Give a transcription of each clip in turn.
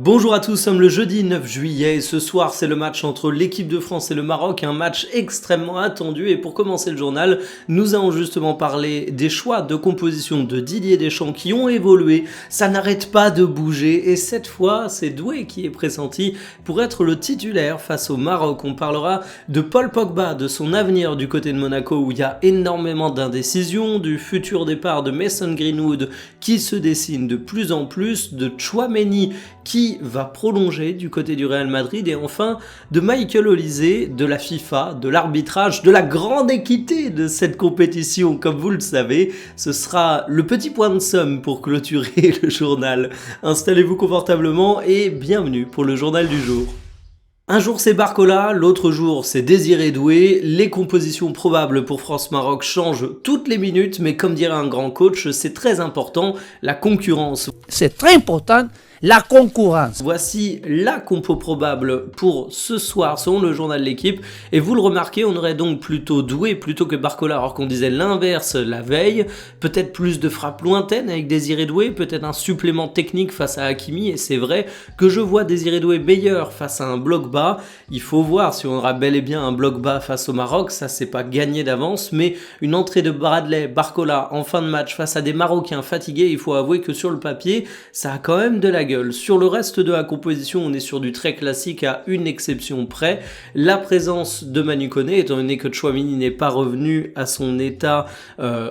Bonjour à tous, nous sommes le jeudi 9 juillet et ce soir c'est le match entre l'équipe de France et le Maroc, un match extrêmement attendu et pour commencer le journal, nous allons justement parler des choix de composition de Didier Deschamps qui ont évolué, ça n'arrête pas de bouger et cette fois c'est Doué qui est pressenti pour être le titulaire face au Maroc. On parlera de Paul Pogba, de son avenir du côté de Monaco où il y a énormément d'indécisions, du futur départ de Mason Greenwood qui se dessine de plus en plus, de Tchouaméni qui va prolonger du côté du Real Madrid et enfin de Michael Olise, de la FIFA, de l'arbitrage, de la grande équité de cette compétition. Comme vous le savez, ce sera le petit point de somme pour clôturer le journal. Installez-vous confortablement et bienvenue pour le journal du jour. Un jour c'est Barcola, l'autre jour c'est Désiré Doué, les compositions probables pour France-Maroc changent toutes les minutes, mais comme dirait un grand coach, c'est très important, la concurrence. C'est très important, la concurrence. Voici la compo probable pour ce soir selon le journal de l'équipe, et vous le remarquez, on aurait donc plutôt Doué plutôt que Barcola, alors qu'on disait l'inverse la veille, peut-être plus de frappes lointaines avec Désiré Doué, peut-être un supplément technique face à Hakimi, et c'est vrai que je vois Désiré Doué meilleur face à un bloc bas. Il faut voir si on aura bel et bien un bloc bas face au Maroc, ça c'est pas gagné d'avance, mais une entrée de Bradley, Barcola en fin de match face à des Marocains fatigués, il faut avouer que sur le papier, ça a quand même de la gueule. Sur le reste de la composition, on est sur du très classique à une exception près, la présence de Manu Koné, étant donné que Tchouaméni n'est pas revenu à son état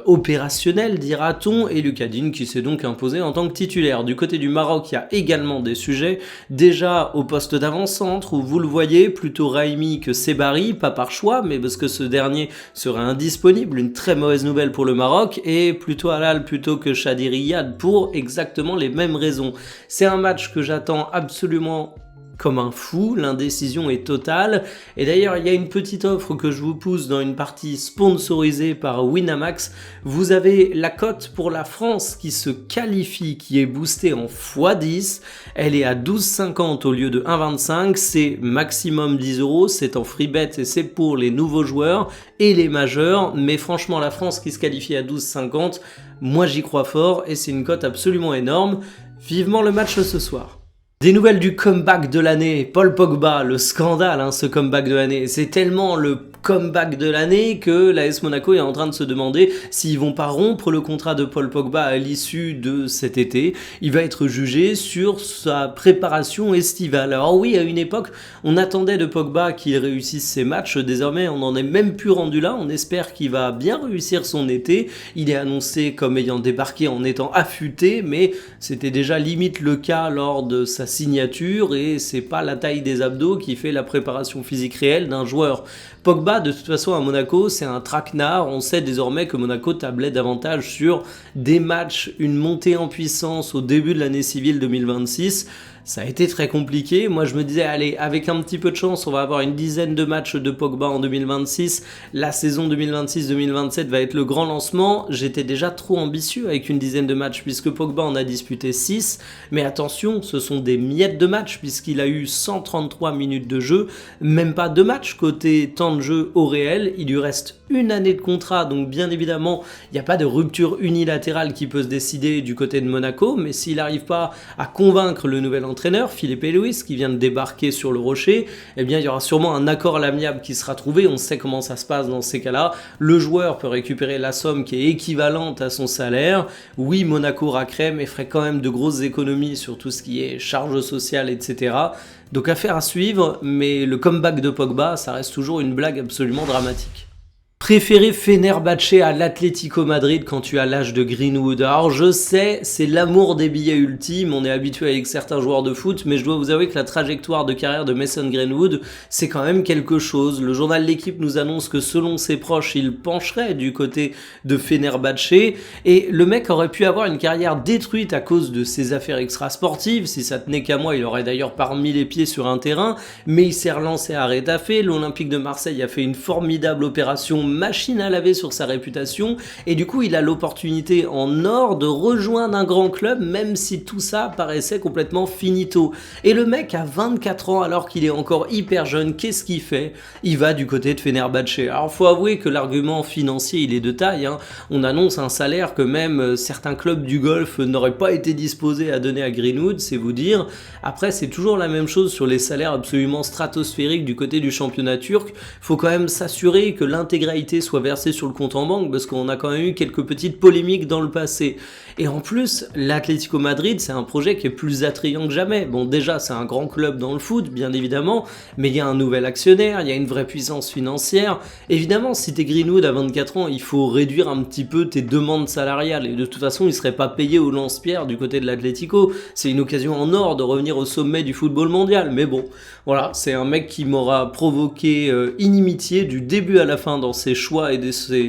opérationnel, dira-t-on, et Lucas Digne qui s'est donc imposé en tant que titulaire. Du côté du Maroc, il y a également des sujets, déjà au poste d'avant-centre, où vous le voyez, plutôt Raimi que Sebari, pas par choix, mais parce que ce dernier serait indisponible, une très mauvaise nouvelle pour le Maroc, et plutôt Halal plutôt que Chadi Riyad pour exactement les mêmes raisons. C'est un match que j'attends absolument comme un fou, l'indécision est totale, et d'ailleurs il y a une petite offre que je vous pousse dans une partie sponsorisée par Winamax. Vous avez la cote pour la France qui se qualifie, qui est boostée en x10, elle est à 12,50 au lieu de 1,25, c'est maximum 10 €, c'est en free bet et c'est pour les nouveaux joueurs et les majeurs, mais franchement la France qui se qualifie à 12,50, moi j'y crois fort et c'est une cote absolument énorme. Vivement le match ce soir. Des nouvelles du comeback de l'année, Paul Pogba, le scandale, ce comeback de l'année. C'est tellement le comeback de l'année que l'AS Monaco est en train de se demander s'ils vont pas rompre le contrat de Paul Pogba à l'issue de cet été. Il va être jugé sur sa préparation estivale. Alors oui, à une époque, on attendait de Pogba qu'il réussisse ses matchs. Désormais, on n'en est même plus rendu là. On espère qu'il va bien réussir son été. Il est annoncé comme ayant débarqué en étant affûté, mais c'était déjà limite le cas lors de sa signature et c'est pas la taille des abdos qui fait la préparation physique réelle d'un joueur. Pogba, de toute façon, à Monaco, c'est un traquenard. On sait désormais que Monaco tablait davantage sur des matchs, une montée en puissance au début de l'année civile 2026. Ça a été très compliqué. Moi, je me disais, allez, avec un petit peu de chance, on va avoir une dizaine de matchs de Pogba en 2026. La saison 2026-2027 va être le grand lancement. J'étais déjà trop ambitieux avec une dizaine de matchs puisque Pogba en a disputé 6. Mais attention, ce sont des miettes de matchs puisqu'il a eu 133 minutes de jeu. Même pas 2 matchs côté temps de jeu au réel. Il lui reste une année de contrat. Donc, bien évidemment, il n'y a pas de rupture unilatérale qui peut se décider du côté de Monaco. Mais s'il n'arrive pas à convaincre le nouvel entraîneur, Philippe Luis, qui vient de débarquer sur le Rocher, eh bien il y aura sûrement un accord à l'amiable qui sera trouvé. On sait comment ça se passe dans ces cas-là. Le joueur peut récupérer la somme qui est équivalente à son salaire. Oui, Monaco raquerait, mais ferait quand même de grosses économies sur tout ce qui est charges sociales, etc. Donc affaire à suivre, mais le comeback de Pogba, ça reste toujours une blague absolument dramatique. Préférer Fenerbahçe à l'Atlético Madrid quand tu as l'âge de Greenwood. Alors je sais, c'est l'amour des billets ultimes, on est habitué avec certains joueurs de foot, mais je dois vous avouer que la trajectoire de carrière de Mason Greenwood, c'est quand même quelque chose. Le journal L'équipe nous annonce que selon ses proches, il pencherait du côté de Fenerbahçe, et le mec aurait pu avoir une carrière détruite à cause de ses affaires extrasportives. Si ça tenait qu'à moi, il aurait d'ailleurs pas remis les pieds sur un terrain, mais il s'est relancé à Retafe. L'Olympique de Marseille a fait une formidable opération machine à laver sur sa réputation, et du coup il a l'opportunité en or de rejoindre un grand club, même si tout ça paraissait complètement finito. Et le mec a 24 ans alors qu'il est encore hyper jeune, qu'est-ce qu'il fait? Il va du côté de Fenerbahçe. Alors faut avouer que l'argument financier il est de taille, hein. On annonce un salaire que même certains clubs du Golfe n'auraient pas été disposés à donner à Greenwood, c'est vous dire. Après c'est toujours la même chose sur les salaires absolument stratosphériques du côté du championnat turc. Faut quand même s'assurer que l'intégralité soit versée sur le compte en banque, parce qu'on a quand même eu quelques petites polémiques dans le passé. Et en plus, l'Atlético Madrid, c'est un projet qui est plus attrayant que jamais. Bon, déjà, c'est un grand club dans le foot, bien évidemment, mais il y a un nouvel actionnaire, il y a une vraie puissance financière. Évidemment, si t'es Greenwood à 24 ans, il faut réduire un petit peu tes demandes salariales, et de toute façon, il serait pas payé au lance-pierre du côté de l'Atlético. C'est une occasion en or de revenir au sommet du football mondial, mais bon, voilà, c'est un mec qui m'aura provoqué inimitié du début à la fin dans ses choix et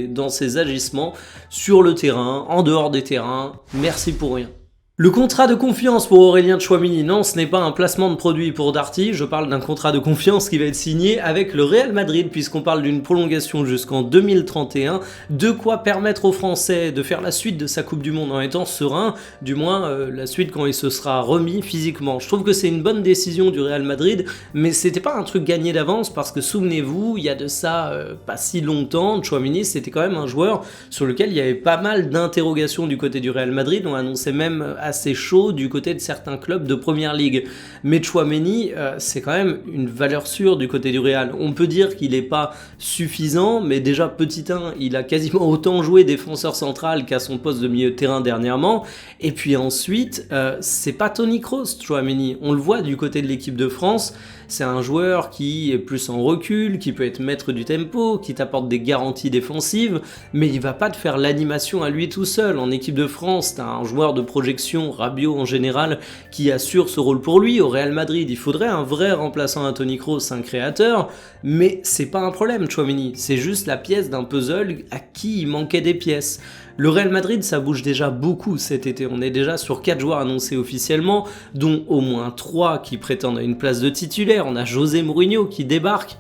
dans ses agissements sur le terrain, en dehors des terrains. Merci pour rien. Le contrat de confiance pour Aurélien Tchouaméni, non, ce n'est pas un placement de produit pour Darty, je parle d'un contrat de confiance qui va être signé avec le Real Madrid, puisqu'on parle d'une prolongation jusqu'en 2031, de quoi permettre aux Français de faire la suite de sa Coupe du Monde en étant serein, du moins la suite quand il se sera remis physiquement. Je trouve que c'est une bonne décision du Real Madrid, mais c'était pas un truc gagné d'avance, parce que souvenez-vous, il y a de ça pas si longtemps, Tchouaméni c'était quand même un joueur sur lequel il y avait pas mal d'interrogations du côté du Real Madrid, on annonçait même assez chaud du côté de certains clubs de première ligue. Mais Tchouaméni, c'est quand même une valeur sûre du côté du Real. On peut dire qu'il n'est pas suffisant, mais déjà petit 1, il a quasiment autant joué défenseur central qu'à son poste de milieu de terrain dernièrement. Et puis ensuite, c'est pas Toni Kroos, Tchouaméni. On le voit du côté de l'équipe de France. C'est un joueur qui est plus en recul, qui peut être maître du tempo, qui t'apporte des garanties défensives, mais il va pas te faire l'animation à lui tout seul. En équipe de France, t'as un joueur de projection, Rabiot en général, qui assure ce rôle pour lui. Au Real Madrid, il faudrait un vrai remplaçant à Toni Kroos, un créateur, mais c'est pas un problème, Tchouaméni. C'est juste la pièce d'un puzzle à qui il manquait des pièces. Le Real Madrid, ça bouge déjà beaucoup cet été. On est déjà sur 4 joueurs annoncés officiellement, dont au moins 3 qui prétendent à une place de titulaire. On a José Mourinho qui débarque.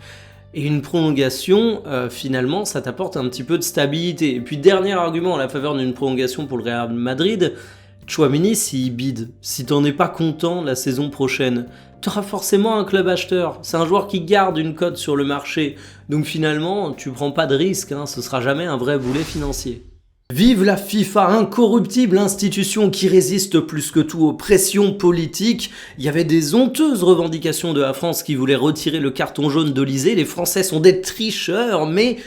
Et une prolongation, finalement, ça t'apporte un petit peu de stabilité. Et puis, dernier argument en la faveur d'une prolongation pour le Real Madrid, Tchouaméni, s'il bide, si t'en es pas content la saison prochaine, t'auras forcément un club acheteur. C'est un joueur qui garde une cote sur le marché. Donc finalement, tu prends pas de risque, hein, ce sera jamais un vrai boulet financier. Vive la FIFA, incorruptible institution qui résiste plus que tout aux pressions politiques. Il y avait des honteuses revendications de la France qui voulaient retirer le carton jaune d'Olysée. Les Français sont des tricheurs, mais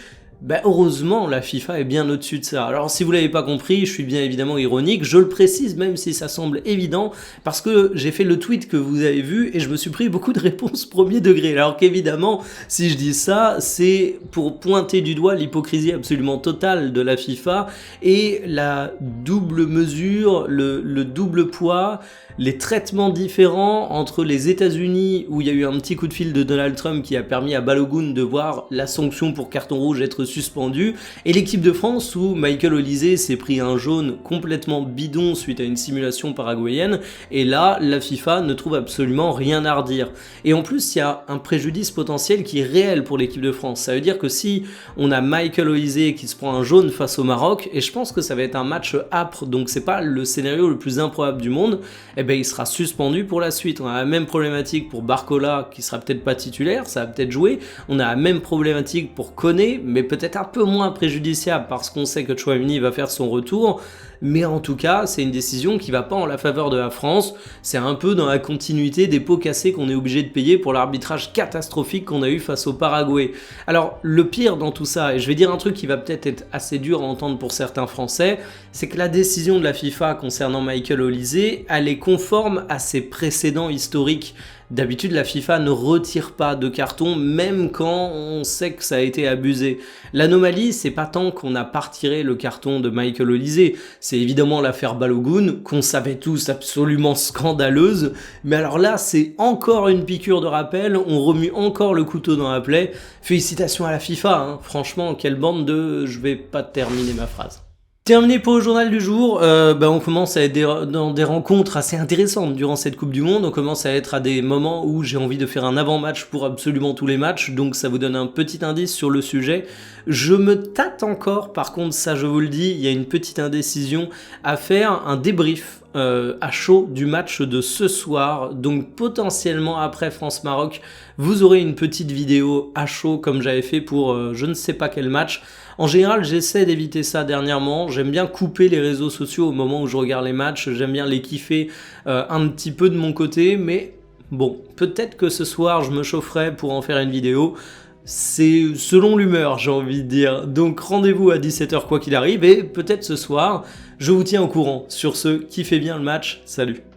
heureusement, la FIFA est bien au-dessus de ça. Alors, si vous l'avez pas compris, je suis bien évidemment ironique. Je le précise, même si ça semble évident, parce que j'ai fait le tweet que vous avez vu et je me suis pris beaucoup de réponses premier degré. Alors qu'évidemment, si je dis ça, c'est pour pointer du doigt l'hypocrisie absolument totale de la FIFA et la double mesure, le double poids, les traitements différents entre les États-Unis où il y a eu un petit coup de fil de Donald Trump qui a permis à Balogun de voir la sanction pour carton rouge être suspendue, et l'équipe de France où Michael Olysée s'est pris un jaune complètement bidon suite à une simulation paraguayenne, et là la FIFA ne trouve absolument rien à redire. Et en plus il y a un préjudice potentiel qui est réel pour l'équipe de France. Ça veut dire que si on a Michael Olysée qui se prend un jaune face au Maroc, et je pense que ça va être un match âpre, donc c'est pas le scénario le plus improbable du monde, il sera suspendu pour la suite. On a la même problématique pour Barcola qui sera peut-être pas titulaire, ça va peut-être jouer. On a la même problématique pour Koné, mais peut-être un peu moins préjudiciable parce qu'on sait que Tchouaméni va faire son retour. Mais en tout cas, c'est une décision qui va pas en la faveur de la France. C'est un peu dans la continuité des pots cassés qu'on est obligé de payer pour l'arbitrage catastrophique qu'on a eu face au Paraguay. Alors, le pire dans tout ça, et je vais dire un truc qui va peut-être être assez dur à entendre pour certains Français, c'est que la décision de la FIFA concernant Michael Olysée, elle est conforme à ses précédents historiques. D'habitude, la FIFA ne retire pas de carton, même quand on sait que ça a été abusé. L'anomalie, c'est pas tant qu'on n'a pas retiré le carton de Michael Olysée, c'est évidemment l'affaire Balogun, qu'on savait tous absolument scandaleuse, mais alors là, c'est encore une piqûre de rappel, on remue encore le couteau dans la plaie. Félicitations à la FIFA, hein. Franchement, quelle bande de... Je vais pas terminer ma phrase. Terminé pour le journal du jour, on commence à être dans des rencontres assez intéressantes durant cette Coupe du Monde. On commence à être à des moments où j'ai envie de faire un avant-match pour absolument tous les matchs, donc ça vous donne un petit indice sur le sujet. Je me tâte encore, par contre ça je vous le dis, il y a une petite indécision à faire, un débrief à chaud du match de ce soir, donc potentiellement après France-Maroc, vous aurez une petite vidéo à chaud comme j'avais fait pour je ne sais pas quel match. En général, j'essaie d'éviter ça dernièrement. J'aime bien couper les réseaux sociaux au moment où je regarde les matchs. J'aime bien les kiffer un petit peu de mon côté. Mais bon, peut-être que ce soir, je me chaufferai pour en faire une vidéo. C'est selon l'humeur, j'ai envie de dire. Donc rendez-vous à 17h quoi qu'il arrive. Et peut-être ce soir, je vous tiens au courant. Sur ce, kiffez bien le match. Salut!